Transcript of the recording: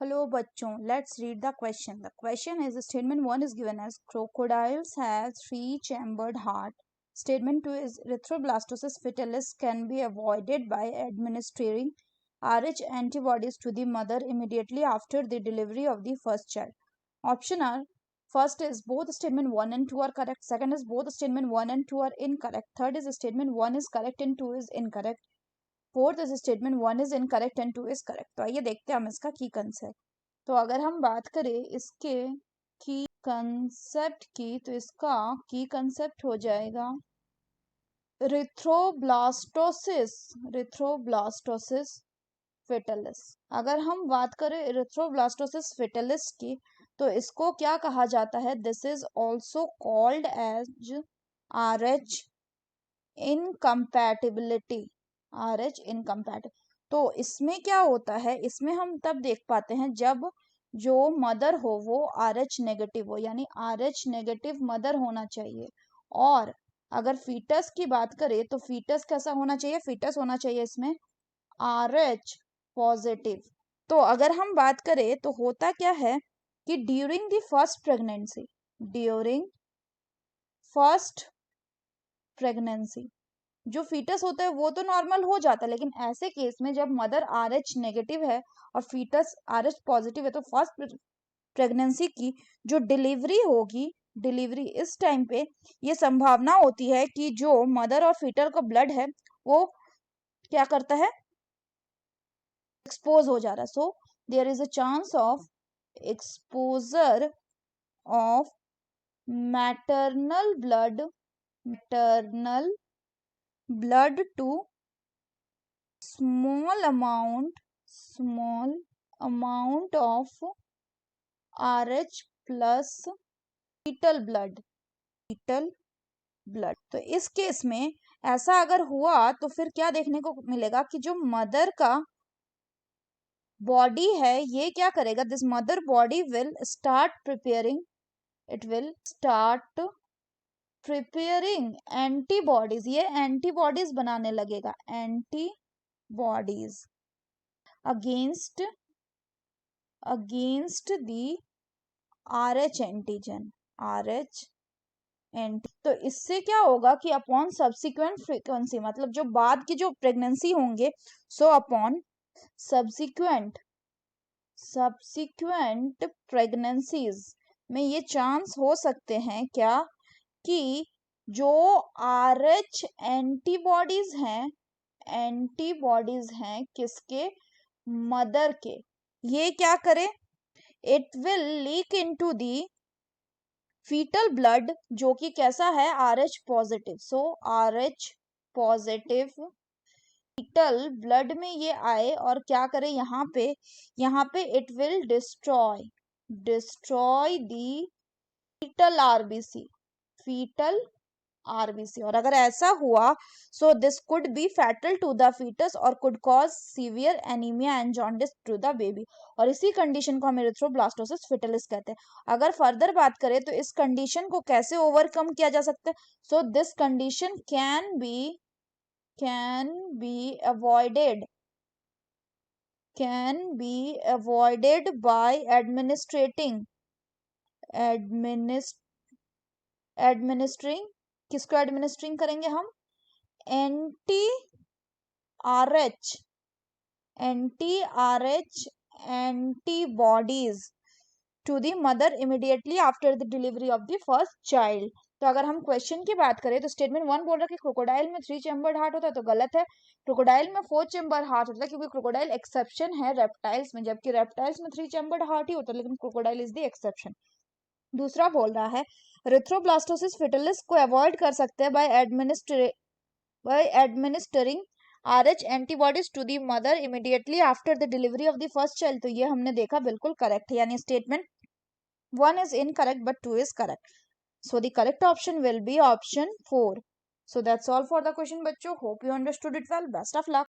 Hello बच्चों, let's read the question. The question is statement 1 is given as crocodiles have 3-chambered heart. Statement 2 is erythroblastosis fetalis can be avoided by administering Rh antibodies to the mother immediately after the delivery of the first child. Option are: first is both statement 1 and 2 are correct. Second is both statement 1 and 2 are incorrect. Third is statement 1 is correct and 2 is incorrect. Fourth is statement 1 is incorrect and 2 is correct. तो आइए देखते हैं हम इसका की concept. तो अगर हम बात करें इसके की कंसेप्ट की, तो इसका की कंसेप्ट हो जाएगा रिथ्रोब्लास्टोसिस फेटलिस. अगर हम बात करें रिथ्रोब्लास्टोसिस फेटलिस की, तो इसको क्या कहा जाता है? This is also called as RH incompatibility. RH incompatible. तो इसमें क्या होता है? इसमें हम तब देख पाते हैं जब जो मदर हो वो RH नेगेटिव हो, यानी RH नेगेटिव मदर होना चाहिए. और अगर फीटस की बात करें तो फीटस कैसा होना चाहिए? फीटस होना चाहिए इसमें RH पॉजिटिव. तो अगर हम बात करें तो होता क्या है कि ड्यूरिंग द फर्स्ट प्रेगनेंसी जो फीटस होता है वो तो नॉर्मल हो जाता है, लेकिन ऐसे केस में जब मदर RH नेगेटिव है और फीटस RH पॉजिटिव है, तो फर्स्ट प्रेगनेंसी की जो डिलीवरी इस टाइम पे ये संभावना होती है कि जो मदर और फीटर का ब्लड है वो क्या करता है? एक्सपोज हो जा रहा है. So there is a chance of exposure of maternal blood to small amount of RH plus fetal blood. तो इस केस में ऐसा अगर हुआ तो फिर क्या देखने को मिलेगा कि जो मदर का बॉडी है ये क्या करेगा? This mother body will start preparing antibodies. ये एंटीबॉडीज बनाने लगेगा, antibodies against the RH antigen. तो इससे क्या होगा कि अपॉन सब्सिक्वेंट फ्रीक्वेंसी, मतलब जो बाद की जो प्रेगनेंसी होंगे, सो अपॉन सब्सिक्वेंट प्रेगनेंसीज में ये चांस हो सकते हैं क्या कि जो RH एंटीबॉडीज हैं किसके? मदर के. ये क्या करे? It will leak into the foetal blood, जो कि कैसा है? RH positive. So RH positive foetal blood में ये आए और क्या करे? यहाँ पे it will destroy the foetal RBC. और अगर ऐसा हुआ so this could be fatal to the foetus और could cause severe anaemia and jaundice to the baby. और इसी कंडीशन को हम एरिथ्रोब्लास्टोसिस फेटलिस कहते हैं. अगर फर्दर बात करें तो इस कंडीशन को कैसे ओवरकम किया जा सकता है? So this condition can be avoided by administering. किसको एडमिनिस्ट्रिंग करेंगे हम? Anti RH antibodies to the mother immediately after the delivery of the first child. तो अगर हम क्वेश्चन की बात करें तो स्टेटमेंट 1 बोल रहा है कि क्रोकोडाइल में 3 चैम्बर्ड हार्ट होता है, तो गलत है. क्रोकोडाइल में 4 चैम्बर हार्ट होता है, क्योंकि क्रोकोडाइल एक्सेप्शन है रेप्टाइल्स में, जबकि रेप्टाइल्स में 3 चैम्बर्ड हार्ट ही होता है, लेकिन क्रोकोडाइल इज द एक्सेप्शन. दूसरा बोल रहा है रिथ्रोब्लास्टोसिस फेटलिस को अवॉइड कर सकते हैं by administering RH antibodies to the mother immediately after the delivery of the first child. तो ये हमने देखा बिल्कुल करेक्ट है, यानी statement 1 is incorrect but 2 is correct. So the correct option will be option 4. So that's all for the question बच्चों. Hope you understood it well. Best of luck.